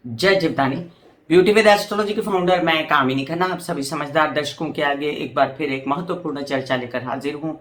जय Jivdani. Beauty with astrology के founder मैं कामिनी खन्ना आप सभी समझदार दर्शकों के आगे एक बार फिर एक महत्वपूर्ण चर्चा लेकर हाजिर हूं।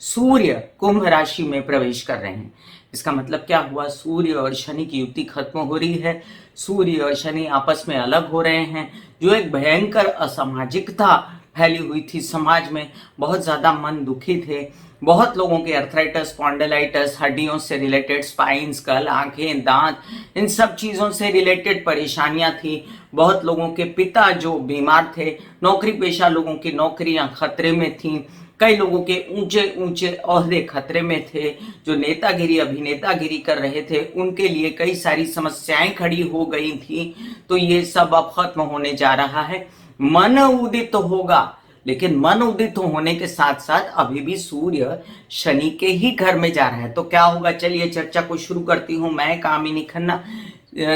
सूर्य कुंभ राशि में प्रवेश कर रहे हैं। इसका मतलब क्या हुआ? सूर्य और शनि की युति खत्म हो रही है। सूर्य और शनि आपस में अलग हो रहे हैं। जो एक भयंकर असामाजिकता फैली हुई थी समाज में, बहुत ज्यादा मन दुखी थे। बहुत लोगों के अर्थराइटिस, स्पॉन्डिलाइटिस, हड्डियों से रिलेटेड, स्पाइन, स्कल, आंखें, दांत, इन सब चीजों से रिलेटेड परेशानियां थी। बहुत लोगों के पिता जो बीमार थे, नौकरी पेशा लोगों की नौकरियां खतरे में थीं। कई लोगों के ऊंचे ऊंचे ओहदे खतरे में थे। जो नेतागिरी, अभिनेतागिरी कर रहे थे, उनके लिए कई सारी समस्याएं खड़ी हो गई थी। तो ये सब अब खत्म होने जा रहा है। मन उदित तो होगा, लेकिन मन उदित होने के साथ साथ अभी भी सूर्य शनि के ही घर में जा रहा है। तो क्या होगा, चलिए चर्चा को शुरू करती हूं। मैं कामिनी खन्ना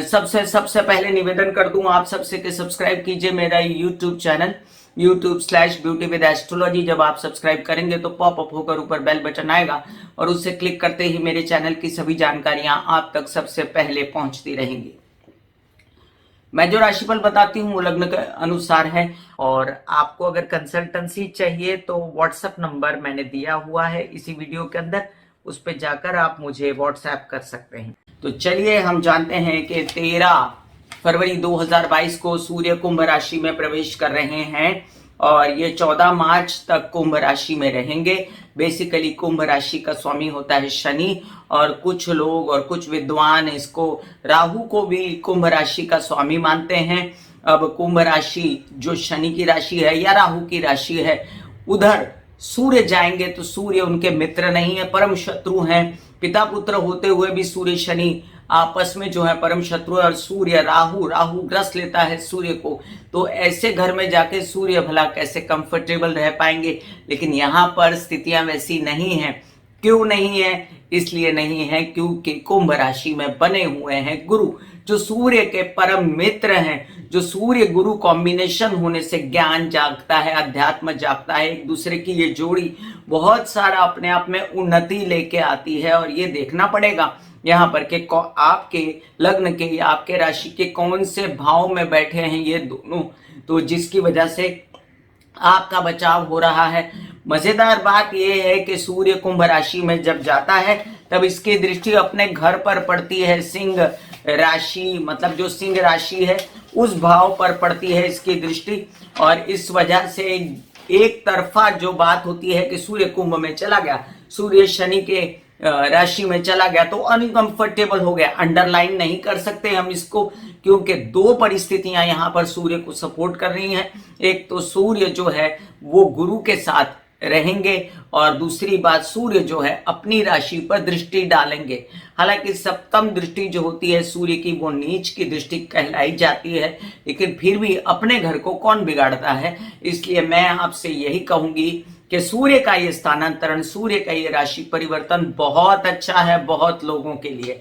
सबसे सबसे पहले निवेदन कर दूं आप सबसे कि सब्सक्राइब कीजिए मेरा यूट्यूब चैनल YouTube/ब्यूटी विद एस्ट्रोलॉजी। जब आप सब्सक्राइब करेंगे तो पॉपअप होकर ऊपर बेल बटन आएगा और उससे क्लिक करते ही मेरे चैनल की सभी जानकारियां आप तक सबसे पहले पहुंचती रहेंगी। मैं जो राशिफल बताती हूँ वो लग्न के अनुसार है, और आपको अगर कंसल्टेंसी चाहिए तो व्हाट्सएप नंबर मैंने दिया हुआ है इसी वीडियो के अंदर, उस पर जाकर आप मुझे व्हाट्सएप कर सकते हैं। तो चलिए हम जानते हैं कि 13 फरवरी 2022 को सूर्य कुंभ राशि में प्रवेश कर रहे हैं और ये 14 मार्च तक कुंभ राशि में रहेंगे। बेसिकली कुंभ राशि का स्वामी होता है शनि, और कुछ लोग और कुछ विद्वान इसको राहु को भी कुंभ राशि का स्वामी मानते हैं। अब कुंभ राशि जो शनि की राशि है या राहु की राशि है, उधर सूर्य जाएंगे तो सूर्य उनके मित्र नहीं है, परम शत्रु हैं। पिता पुत्र होते हुए भी सूर्य शनि आपस में जो है परम शत्रु है, और सूर्य राहु ग्रस लेता है सूर्य को। तो ऐसे घर में जाके सूर्य भला कैसे कंफर्टेबल रह पाएंगे? लेकिन यहाँ पर स्थितियां वैसी नहीं है। क्यों नहीं है? इसलिए नहीं है क्योंकि कुंभ राशि में बने हुए हैं गुरु, जो सूर्य के परम मित्र हैं। जो सूर्य गुरु कॉम्बिनेशन होने से ज्ञान जागता है, अध्यात्म जागता है। एक दूसरे की ये जोड़ी बहुत सारा अपने आप में उन्नति लेके आती है, और ये देखना पड़ेगा यहाँ पर के आपके लग्न के या आपके राशि के कौन से भाव में बैठे हैं ये दोनों, तो जिसकी वजह से आपका बचाव हो रहा है। मजेदार बात यह है कि सूर्य कुंभ राशि में जब जाता है तब इसकी दृष्टि अपने घर पर पड़ती है, सिंह राशि, मतलब जो सिंह राशि है उस भाव पर पड़ती है इसकी दृष्टि। और इस वजह से एक तरफा जो बात होती है कि सूर्य कुंभ में चला गया, सूर्य शनि के राशि में चला गया, तो अनकंफर्टेबल हो गया। अंडरलाइन नहीं कर सकते हम इसको, क्योंकि दो परिस्थितियां यहां पर सूर्य को सपोर्ट कर रही हैं। एक तो सूर्य जो है वो गुरु के साथ रहेंगे, और दूसरी बात सूर्य जो है अपनी राशि पर दृष्टि डालेंगे। हालांकि सप्तम दृष्टि जो होती है सूर्य की वो नीच की दृष्टि कहलाई जाती है, लेकिन फिर भी अपने घर को कौन बिगाड़ता है। इसलिए मैं आपसे यही कहूंगी कि सूर्य का ये स्थानांतरण, सूर्य का ये राशि परिवर्तन बहुत अच्छा है बहुत लोगों के लिए।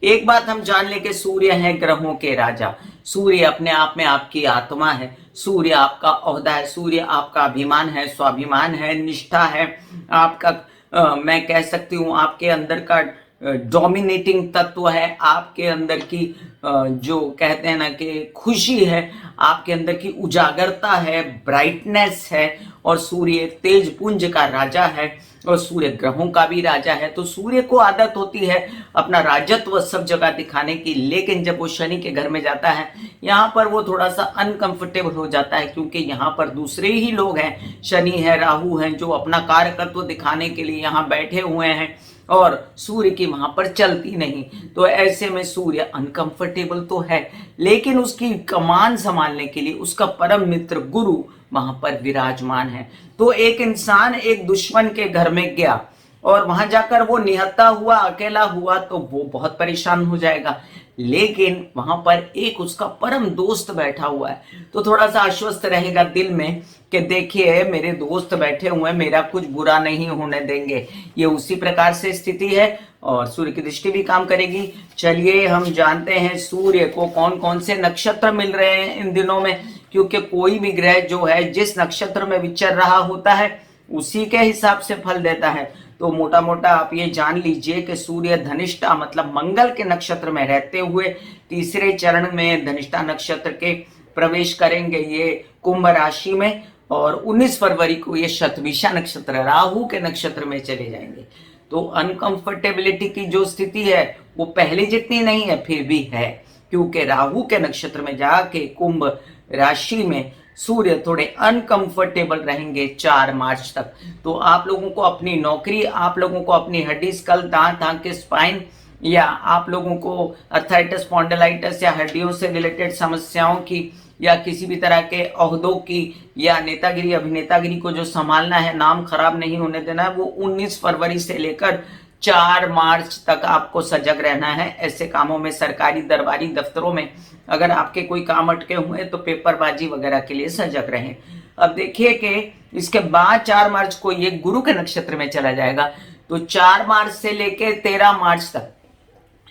एक बात हम जान ले कि सूर्य है ग्रहों के राजा। सूर्य अपने आप में आपकी आत्मा है, सूर्य आपका ओहदा है, सूर्य आपका अभिमान है, स्वाभिमान है, निष्ठा है आपका। मैं कह सकती हूँ आपके अंदर का डोमिनेटिंग तत्व है, आपके अंदर की जो कहते हैं ना कि खुशी है, आपके अंदर की उजागरता है, ब्राइटनेस है। और सूर्य तेज पुंज का राजा है, और सूर्य ग्रहों का भी राजा है। तो सूर्य को आदत होती है अपना राजत्व सब जगह दिखाने की, लेकिन जब वो शनि के घर में जाता है यहाँ पर वो थोड़ा सा अनकंफर्टेबल हो जाता है, क्योंकि यहाँ पर दूसरे ही लोग हैं, शनि है, राहु हैं, जो अपना कार्यकर्तृत्व दिखाने के लिए यहाँ बैठे हुए हैं, और सूर्य की वहां पर चलती नहीं। तो ऐसे में सूर्य अनकंफर्टेबल तो है, लेकिन उसकी कमान संभालने के लिए उसका परम मित्र गुरु वहां पर विराजमान है। तो एक इंसान एक दुश्मन के घर में गया और वहां जाकर वो निहत्था हुआ, अकेला हुआ, तो वो बहुत परेशान हो जाएगा। लेकिन वहां पर एक उसका परम दोस्त बैठा हुआ है, तो थोड़ा सा आश्वस्त रहेगा दिल में कि देखिए मेरे दोस्त बैठे हुए हैं, मेरा कुछ बुरा नहीं होने देंगे। ये उसी प्रकार से स्थिति है, और सूर्य की दृष्टि भी काम करेगी। चलिए हम जानते हैं सूर्य को कौन कौन से नक्षत्र मिल रहे हैं इन दिनों में, क्योंकि कोई भी ग्रह जो है जिस नक्षत्र में विचर रहा होता है उसी के हिसाब से फल देता है। तो मोटा मोटा आप ये जान लीजिए कि सूर्य धनिष्ठा मतलब मंगल के नक्षत्र में रहते हुए तीसरे चरण में धनिष्ठा नक्षत्र के प्रवेश करेंगे ये कुंभ राशि में, और 19 फरवरी को ये शतभिषा नक्षत्र राहु के नक्षत्र में चले जाएंगे। तो अनकंफर्टेबिलिटी की जो स्थिति है वो पहले जितनी नहीं है, फिर भी है, क्योंकि राहु के नक्षत्र में जाके कुंभ राशि में सूर्य थोड़े अनकंफर्टेबल रहेंगे 4 मार्च तक। तो आप लोगों को अपनी नौकरी, आप लोगों को अपनी हड्डी, स्कल, दांत, आंख के स्पाइन, या आप लोगों को अर्थराइटिस, स्पॉन्डिलाइटिस या हड्डियों से रिलेटेड समस्याओं की, या किसी भी तरह के ओहदों की, या नेतागिरी, अभिनेतागिरी को जो संभालना है, नाम खराब नहीं होने देना है, वो 19 फरवरी से लेकर 4 मार्च तक आपको सजग रहना है। ऐसे कामों में, सरकारी दरबारी दफ्तरों में अगर आपके कोई काम अटके हुए तो पेपरबाजी वगैरह के लिए सजग रहें। अब देखिए कि इसके बाद 4 मार्च को ये गुरु के नक्षत्र में चला जाएगा, तो 4 मार्च से लेकर 13 मार्च तक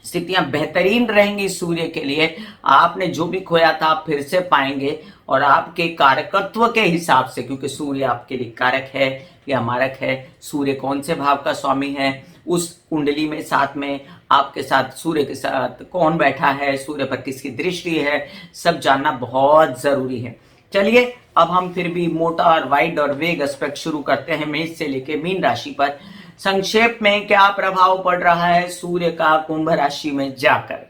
स्थितियां बेहतरीन रहेंगी सूर्य के लिए। आपने जो भी खोया था आप फिर से पाएंगे, और आपके कारकत्व के हिसाब से, क्योंकि सूर्य आपके लिए कारक है या मारक है, सूर्य कौन से भाव का स्वामी है, उस कुंडली में साथ में आपके साथ सूर्य के साथ कौन बैठा है, सूर्य पर किसकी दृष्टि है, सब जानना बहुत जरूरी है। चलिए अब हम फिर भी मोटा और वाइड और वेग एस्पेक्ट शुरू करते हैं मेष से लेके मीन राशि पर। संक्षेप में क्या प्रभाव पड़ रहा है सूर्य का कुंभ राशि में जाकर।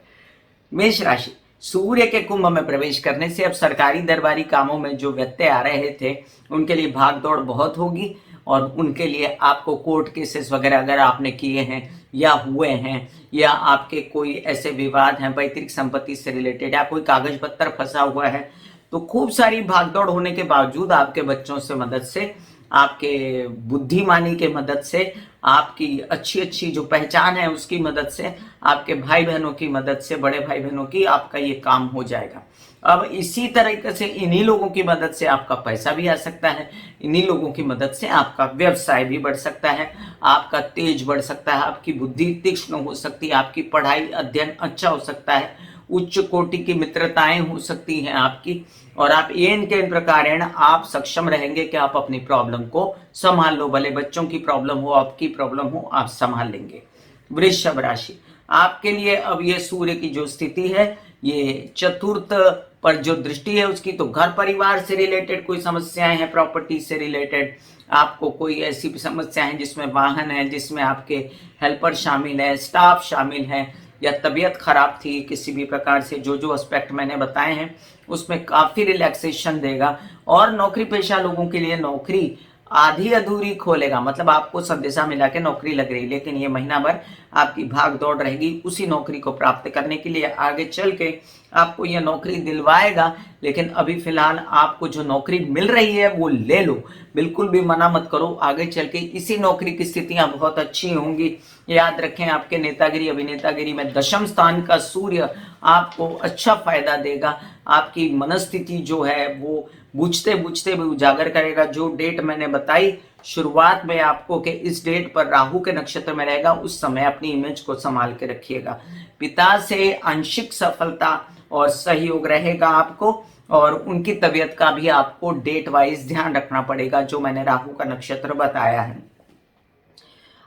मेष राशि, सूर्य के कुंभ में प्रवेश करने से अब सरकारी दरबारी कामों में जो व्यत्यय आ रहे थे उनके लिए भाग दौड़ बहुत होगी, और उनके लिए आपको कोर्ट केसेस वगैरह अगर आपने किए हैं या हुए हैं, या आपके कोई ऐसे विवाद हैं पैतृक संपत्ति से रिलेटेड, या कोई कागज पत्तर फंसा हुआ है, तो खूब सारी भागदौड़ होने के बावजूद आपके बच्चों से मदद से, आपके बुद्धिमानी के मदद से, आपकी अच्छी अच्छी जो पहचान है उसकी मदद से, आपके भाई बहनों की मदद से, बड़े भाई बहनों की, आपका ये काम हो जाएगा। अब इसी तरीके से इन्हीं लोगों की मदद से आपका पैसा भी आ सकता है, इन्हीं लोगों की मदद से आपका व्यवसाय भी बढ़ सकता है, आपका तेज बढ़ सकता है, आपकी बुद्धि तीक्ष्ण हो सकती है, आपकी पढ़ाई अध्ययन अच्छा हो सकता है, उच्च कोटि की मित्रताएं हो सकती हैं आपकी, और आप एन के प्रकारेण आप सक्षम रहेंगे कि आप अपनी प्रॉब्लम को संभाल लो, भले बच्चों की प्रॉब्लम हो, आपकी प्रॉब्लम हो, आप संभाल लेंगे। वृषभ राशि, आपके लिए अब ये सूर्य की जो स्थिति है, ये चतुर्थ पर जो दृष्टि है उसकी, तो घर परिवार से रिलेटेड कोई समस्याएं हैं, प्रॉपर्टी से रिलेटेड आपको कोई ऐसी समस्या है जिसमें वाहन है, जिसमें आपके हेल्पर शामिल है, स्टाफ शामिल है, या तबीयत खराब थी किसी भी प्रकार से, जो जो एस्पेक्ट मैंने बताए हैं उसमें काफी रिलैक्सेशन देगा। और नौकरी पेशा लोगों के लिए नौकरी आधी अधूरी खोलेगा, मतलब आपको संदेशा मिला के नौकरी लग रही, लेकिन ये महीना भर आपकी भाग दौड़ रहेगी उसी नौकरी को प्राप्त करने के लिए। आगे चल के आपको ये नौकरी दिलवाएगा, लेकिन अभी फिलहाल आपको जो नौकरी मिल रही है वो ले लो, बिल्कुल भी मना मत करो। आगे चल के इसी नौकरी की स्थितियां बहुत अच्छी होंगी। याद रखें, आपके नेतागिरी अभिनेतागिरी में दशम स्थान का सूर्य आपको अच्छा फायदा देगा। आपकी मनस्थिति जो है वो बुझते बुझते भी उजागर करेगा। जो डेट मैंने बताई शुरुआत में आपको कि इस डेट पर राहु के नक्षत्र में रहेगा, उस समय अपनी इमेज को संभाल के रखिएगा। पिता से आंशिक सफलता और सहयोग रहेगा आपको, और उनकी तबीयत का भी आपको डेट वाइज ध्यान रखना पड़ेगा, जो मैंने राहु का नक्षत्र बताया है।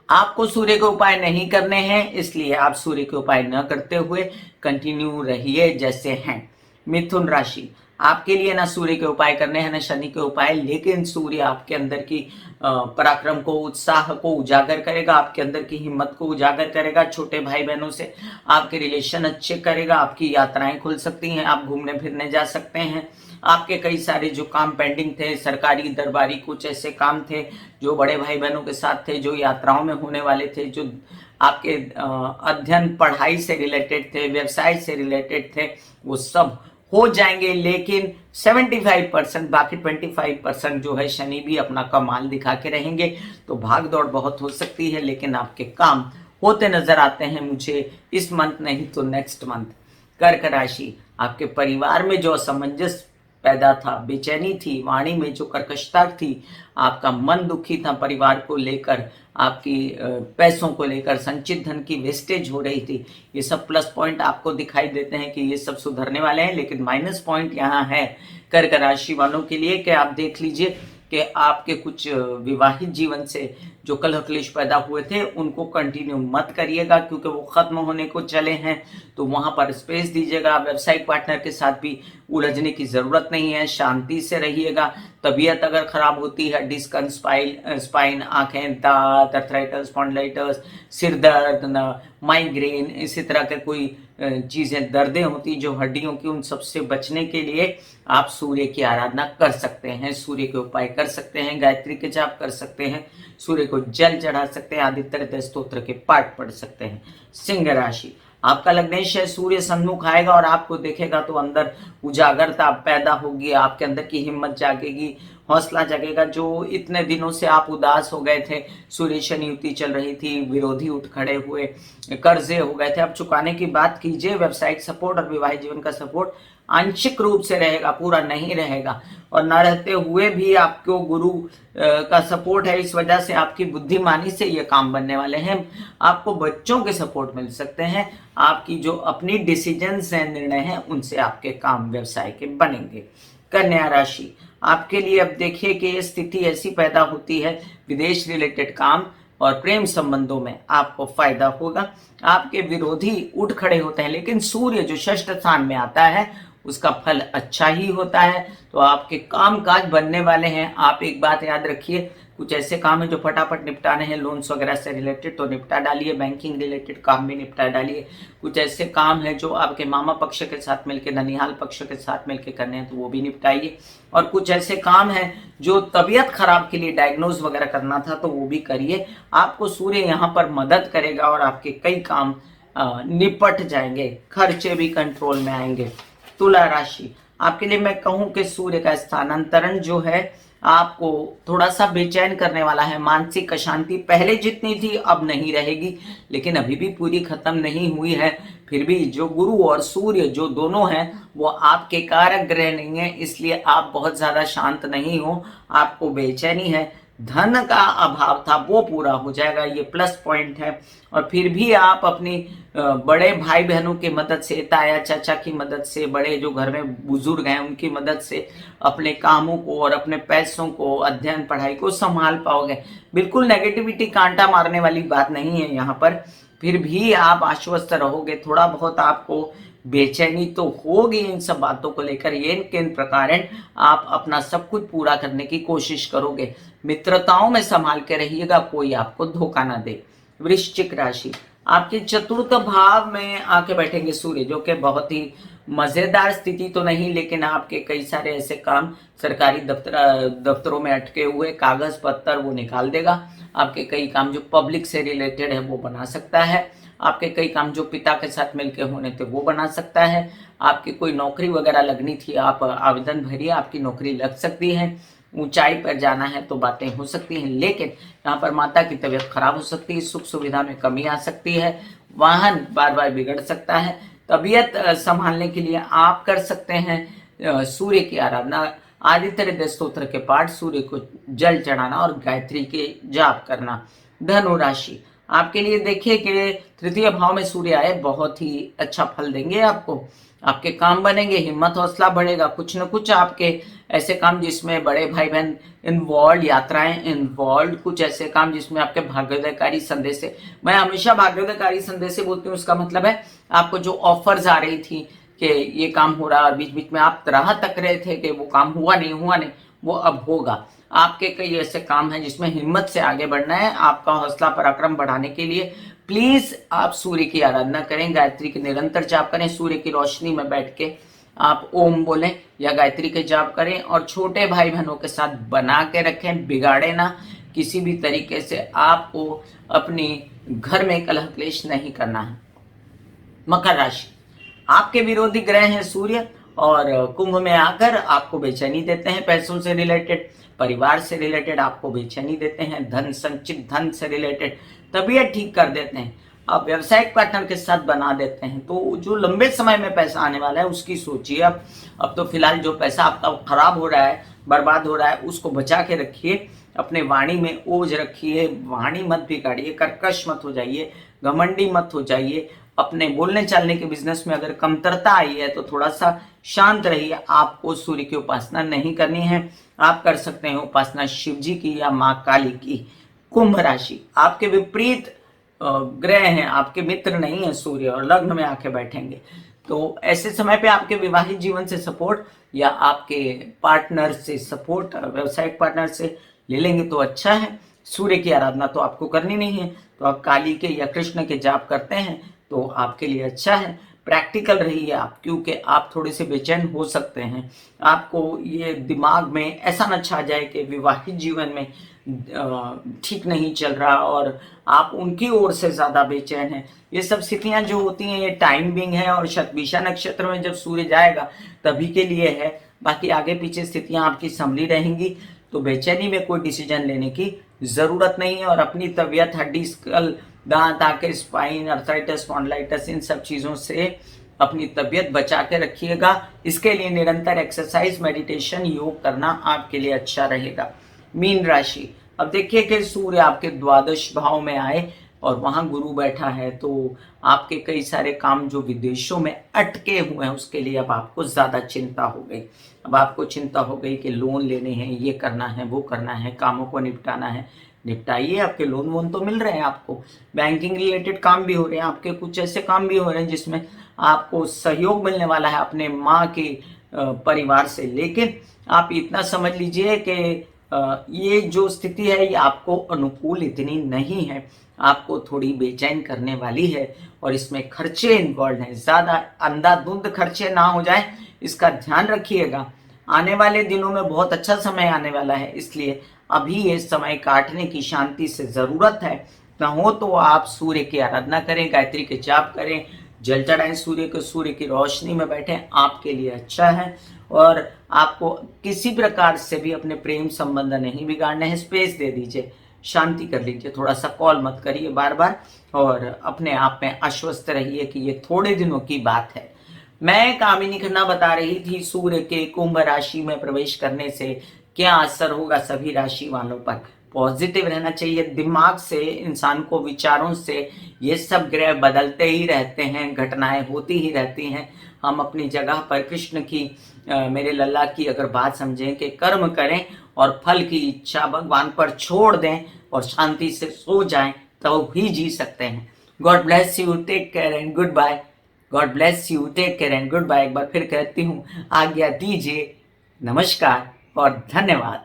आपको सूर्य के उपाय नहीं करने हैं, इसलिए आप सूर्य के उपाय न करते हुए कंटिन्यू रहिए जैसे हैं। मिथुन राशि, आपके लिए ना सूर्य के उपाय करने हैं ना शनि के उपाय, लेकिन सूर्य आपके अंदर की पराक्रम को, उत्साह को उजागर करेगा, आपके अंदर की हिम्मत को उजागर करेगा, छोटे भाई बहनों से आपके रिलेशन अच्छे करेगा, आपकी यात्राएं खुल सकती हैं, आप घूमने फिरने जा सकते हैं। आपके कई सारे जो काम पेंडिंग थे, सरकारी दरबारी कुछ ऐसे काम थे जो बड़े भाई बहनों के साथ थे, जो यात्राओं में होने वाले थे, जो आपके अध्ययन पढ़ाई से रिलेटेड थे, व्यवसाय से रिलेटेड थे, वो सब हो जाएंगे। लेकिन 75%, बाकी 25% जो है शनि भी अपना कमाल दिखा के रहेंगे, तो भाग दौड़ बहुत हो सकती है, लेकिन आपके काम होते नजर आते हैं मुझे इस मंथ नहीं तो नेक्स्ट मंथ। कर्क राशि, आपके परिवार में जो असमंजस पैदा था, बेचैनी थी, वाणी में जो कर्कशता थी, आपका मन दुखी था परिवार को लेकर, आपकी पैसों को लेकर, संचित धन की वेस्टेज हो रही थी, ये सब प्लस पॉइंट आपको दिखाई देते हैं कि ये सब सुधरने वाले हैं। लेकिन माइनस पॉइंट यहाँ है कर्क राशि वालों के लिए कि आप देख लीजिए कि आपके कुछ विवाहित जीवन से जो कलह क्लेश पैदा हुए थे उनको कंटिन्यू मत करिएगा, क्योंकि वो खत्म होने को चले हैं, तो वहां पर स्पेस दीजिएगा। व्यवसायिक पार्टनर के साथ भी उलझने की जरूरत नहीं है, शांति से रहिएगा। तबीयत अगर खराब होती है, डिस्क, स्पाइन, आंखें, दांत, अर्थराइटिस, स्पॉन्डिलाइटिस, सिर दर्द, माइग्रेन, इसी तरह के कोई चीजें, दर्दें होती जो हड्डियों की, उन सबसे बचने के लिए आप सूर्य की आराधना कर सकते हैं, सूर्य के उपाय कर सकते हैं, गायत्री के जाप कर सकते हैं, सूर्य को जल चढ़ा सकते हैं, आदित्य हृदय स्तोत्र के पाठ पढ़ सकते हैं। सिंह राशि, आपका लग्नेश है, सूर्य सन्मुख आएगा और आपको देखेगा तो अंदर उजागरता पैदा होगी, आपके अंदर की हिम्मत जागेगी, हौसला जगेगा। जो इतने दिनों से आप उदास हो गए थे, सूर्य शनि युति चल रही थी, विरोधी उठ खड़े हुए, कर्जे हो गए थे, अब चुकाने की बात कीजिए। व्यवसायिक सपोर्ट और विवाहित जीवन का सपोर्ट आंशिक रूप से रहेगा, पूरा नहीं रहेगा, और न रहते हुए भी आपको गुरु का सपोर्ट है, इस वजह से आपकी बुद्धिमानी से ये काम बनने वाले हैं। आपको बच्चों के सपोर्ट मिल सकते हैं, आपकी जो अपनी डिसीजंस हैं, निर्णय हैं, उनसे आपके काम व्यवसाय के बनेंगे। कन्या राशि, आपके लिए अब देखिए कि ये स्थिति ऐसी पैदा होती है, विदेश रिलेटेड काम और प्रेम संबंधों में आपको फायदा होगा। आपके विरोधी उठ खड़े होते हैं, लेकिन सूर्य जो षष्ठ स्थान में आता है उसका फल अच्छा ही होता है, तो आपके काम काज बनने वाले हैं। आप एक बात याद रखिए, कुछ ऐसे काम है जो फटाफट निपटाने हैं, लोन्स वगैरह से रिलेटेड, तो निपटा डालिए। बैंकिंग रिलेटेड काम भी निपटा डालिए। कुछ ऐसे काम है जो आपके मामा पक्ष के साथ मिलकर, ननिहाल पक्ष के साथ मिलकर करने हैं, तो वो भी निपटाइए। और कुछ ऐसे काम है जो तबीयत खराब के लिए डायग्नोज वगैरह करना था, तो वो भी करिए। आपको सूर्य यहाँ पर मदद करेगा और आपके कई काम निपट जाएंगे, खर्चे भी कंट्रोल में आएंगे। तुला राशि, आपके लिए मैं कहूं कि सूर्य का स्थानांतरण जो है आपको थोड़ा सा बेचैन करने वाला है। मानसिक अशांति पहले जितनी थी अब नहीं रहेगी, लेकिन अभी भी पूरी खत्म नहीं हुई है। फिर भी जो गुरु और सूर्य जो दोनों हैं वो आपके कारक ग्रह नहीं है, इसलिए आप बहुत ज्यादा शांत नहीं हो, आपको बेचैनी है। धन का अभाव था वो पूरा हो जाएगा, ये प्लस पॉइंट है। और फिर भी आप अपनी बड़े भाई बहनों की मदद से, ताया चाचा की मदद से, बड़े जो घर में बुजुर्ग हैं उनकी मदद से अपने कामों को और अपने पैसों को, अध्ययन पढ़ाई को संभाल पाओगे। बिल्कुल नेगेटिविटी कांटा मारने वाली बात नहीं है यहाँ पर। फिर भी आप आश्वस्त रहोगे, थोड़ा बहुत आपको बेचैनी तो होगी इन सब बातों को लेकर, ये किन प्रकार आप अपना सब कुछ पूरा करने की कोशिश करोगे। मित्रताओं में संभाल के रहिएगा, कोई आपको धोखा ना दे। वृश्चिक राशि, आपके चतुर्थ भाव में आके बैठेंगे सूर्य, जो कि बहुत ही मजेदार स्थिति तो नहीं, लेकिन आपके कई सारे ऐसे काम, सरकारी दफ्तरों में अटके हुए कागज पत्तर वो निकाल देगा। आपके कई काम जो पब्लिक से रिलेटेड है वो बना सकता है। आपके कई काम जो पिता के साथ मिलकर होने थे वो बना सकता है। आपकी कोई नौकरी वगैरह लगनी थी, आप आवेदन भरिए, आपकी नौकरी लग सकती है। ऊंचाई पर जाना है तो बातें हो सकती हैं, लेकिन यहाँ पर माता की तबीयत खराब हो सकती है, सुख सुविधा में कमी आ सकती है, वाहन बार बार बिगड़ सकता है। तबीयत संभालने के लिए आप कर सकते हैं सूर्य की आराधना, आदित्य हृदय स्तोत्र के पाठ, सूर्य को जल चढ़ाना और गायत्री के जाप करना। धनु राशि, आपके लिए देखिए कि तृतीय भाव में सूर्य आए, बहुत ही अच्छा फल देंगे आपको। आपके काम बनेंगे, हिम्मत हौसला बढ़ेगा। कुछ न कुछ आपके ऐसे काम जिसमें बड़े भाई बहन इन्वॉल्व, यात्राएं इन्वॉल्व, कुछ ऐसे काम जिसमें आपके भाग्योदयकारी संदेश है। मैं हमेशा भाग्योदयकारी संदेश बोलती हूँ, उसका मतलब है आपको जो ऑफर्स आ रही थी कि ये काम हो रहा, और बीच बीच में आप राह तक रहे थे कि वो काम हुआ नहीं, वो अब होगा। आपके कई ऐसे काम हैं जिसमें हिम्मत से आगे बढ़ना है। आपका हौसला पराक्रम बढ़ाने के लिए प्लीज आप सूर्य की आराधना करें, गायत्री के निरंतर जाप करें, सूर्य की रोशनी में बैठ के आप ओम बोलें या गायत्री के जाप करें, और छोटे भाई बहनों के साथ बना के रखें, बिगाड़े ना किसी भी तरीके से। आपको अपनी घर में कलह क्लेश नहीं करना है। मकर राशि, आपके विरोधी ग्रह हैं सूर्य, और कुंभ में आकर आपको बेचैनी देते हैं, पैसों से रिलेटेड, परिवार से रिलेटेड आपको बेचैनी देते हैं, धन, संचित धन से रिलेटेड, तबीयत ठीक कर देते हैं, आप व्यवसायिक पार्टनर के साथ बना देते हैं। तो जो लंबे समय में पैसा आने वाला है उसकी सोचिए। अब तो फिलहाल जो पैसा आपका खराब हो रहा है, बर्बाद हो रहा है, उसको बचा के रखिए, अपने वाणी में ओज रखिए, वाणी मत बिगाड़िए, कर्कश मत हो जाइए, घमंडी मत हो जाइए। अपने बोलने चालने के बिजनेस में अगर कमतरता आई है तो थोड़ा सा शांत रहिए। आपको सूर्य की उपासना नहीं करनी है, आप कर सकते हैं उपासना शिव जी की या माँ काली की। कुंभ राशि, आपके विपरीत ग्रह हैं, आपके मित्र नहीं है सूर्य, और लग्न में आके बैठेंगे, तो ऐसे समय पे आपके विवाहित जीवन से सपोर्ट या आपके पार्टनर से सपोर्ट, व्यवसायिक पार्टनर से ले लेंगे तो अच्छा है। सूर्य की आराधना तो आपको करनी नहीं है, तो आप काली के या कृष्ण के जाप करते हैं तो आपके लिए अच्छा है। प्रैक्टिकल रहिए आप, क्योंकि आप थोड़े से बेचैन हो सकते हैं। आपको ये दिमाग में ऐसा न छा जाए कि विवाहित जीवन में ठीक नहीं चल रहा और आप उनकी ओर से ज्यादा बेचैन हैं। ये सब स्थितियां जो होती हैं ये टाइमिंग है, और शतभिषा नक्षत्र में जब सूर्य जाएगा तभी के लिए है। बाकी आगे पीछे स्थितियां आपकी संभली रहेंगी, तो बेचैनी में कोई डिसीजन लेने की जरूरत नहीं है। और अपनी तबीयत, हड्डी, स्कल, दांत, आंखें, स्पाइन, अर्थराइटिस, स्पॉन्डिलाइटिस, इन सब चीजों से अपनी तबीयत बचा के रखिएगा। इसके लिए निरंतर एक्सरसाइज, मेडिटेशन, योग करना आपके लिए अच्छा रहेगा। मीन राशि, अब देखिए कि सूर्य आपके द्वादश भाव में आए और वहां गुरु बैठा है, तो आपके कई सारे काम जो विदेशों में अटके हुए हैं उसके लिए अब आपको ज्यादा चिंता हो गई। अब आपको चिंता हो गई कि लोन लेने हैं, ये करना है, वो करना है, कामों को निपटाना है। निपटाइए, आपके लोन वोन तो मिल रहे हैं आपको, बैंकिंग रिलेटेड काम भी हो रहे हैं आपके, कुछ ऐसे काम भी हो रहे हैं जिसमें आपको सहयोग मिलने वाला है अपने माँ के परिवार से। लेकिन आप इतना समझ लीजिए कि ये जो स्थिति है ये आपको अनुकूल इतनी नहीं है, आपको थोड़ी बेचैन करने वाली है, और इसमें खर्चे इन्वॉल्व हैं। ज्यादा अंधाधुंध खर्चे ना हो जाए, इसका ध्यान रखिएगा। आने वाले दिनों में बहुत अच्छा समय आने वाला है, इसलिए अभी ये समय काटने की शांति से जरूरत है। ना हो तो आप सूर्य की आराधना करें, गायत्री के जाप करें, जल चढ़ाएं सूर्य को, सूर्य की रोशनी में बैठें, आपके लिए अच्छा है। और आपको किसी प्रकार से भी अपने प्रेम संबंध नहीं बिगाड़ने हैं, स्पेस दे दीजिए, शांति कर लीजिए, थोड़ा सा कॉल मत करिए बार बार, और अपने आप में आश्वस्त रहिए कि ये थोड़े दिनों की बात है। मैं कामिनी खन्ना बता रही थी सूर्य के कुंभ राशि में प्रवेश करने से क्या असर होगा सभी राशि वालों पर। पॉजिटिव रहना चाहिए दिमाग से, इंसान को विचारों से। ये सब ग्रह बदलते ही रहते हैं, घटनाएं होती ही रहती हैं। हम अपनी जगह पर कृष्ण की, मेरे लल्ला की अगर बात समझें कि कर्म करें और फल की इच्छा भगवान पर छोड़ दें और शांति से सो जाएं, तो भी जी सकते हैं। God bless you, take care and good bye. God bless you, take care and good bye. एक बार फिर कहती हूँ, आज्ञा दीजिए, नमस्कार और धन्यवाद।